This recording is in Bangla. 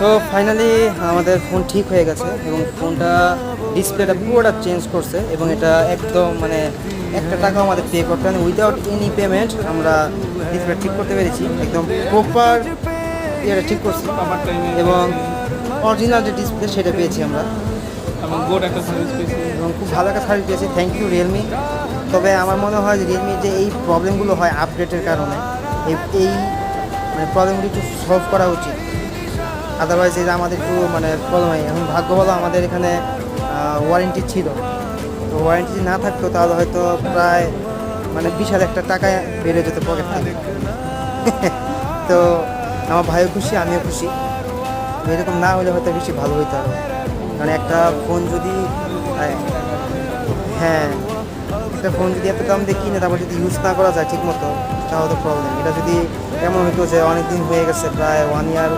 সো ফাইনালি আমাদের ফোন ঠিক হয়ে গেছে এবং ফোনটা ডিসপ্লেটা পুরোটা চেঞ্জ করছে এবং এটা একদম মানে একটা টাকাও আমাদের পে করতে হয় উইদাউট এনি পেমেন্ট আমরা ডিসপ্লে ঠিক করতে পেরেছি একদম প্রপার ইয়েটা ঠিক করছি এবং অরিজিনাল যে ডিসপ্লে সেটা পেয়েছি আমরা এবং গুড একটা সার্ভিস পেয়েছি। এবং খুব ভালো একটা সার্ভিস পেয়েছি। Thank you Realme. তবে আমার মনে হয় যে রিয়েলমির যে এই প্রবলেমগুলো হয় আপডেটের কারণে এই মানে প্রবলেমগুলো একটু সলভ করা উচিত। আদারওয়াইজ এই যে আমাদের একটু মানে প্রবলেম হয়। এখন ভাগ্য ভালো আমাদের এখানে ওয়ারেন্টি ছিল, তো ওয়ারেন্টি যদি না থাকতো তাহলে হয়তো প্রায় মানে 20,000 একটা টাকা বেড়ে যেত পকেট থেকে। তো আমার ভাইও খুশি, আমিও খুশি। তো এরকম না হলে হয়তো বেশি ভালো হইতো আরো। কারণ একটা ফোন যদি হ্যাঁ একটা ফোন যদি এত দাম দিয়ে কিনে তারপর যদি ইউজ না করা যায় ঠিক মতো তাহলে তো প্রবলেম। এটা যদি এমন হতো যে অনেক দিন হয়ে গেছে প্রায় 1 ইয়ার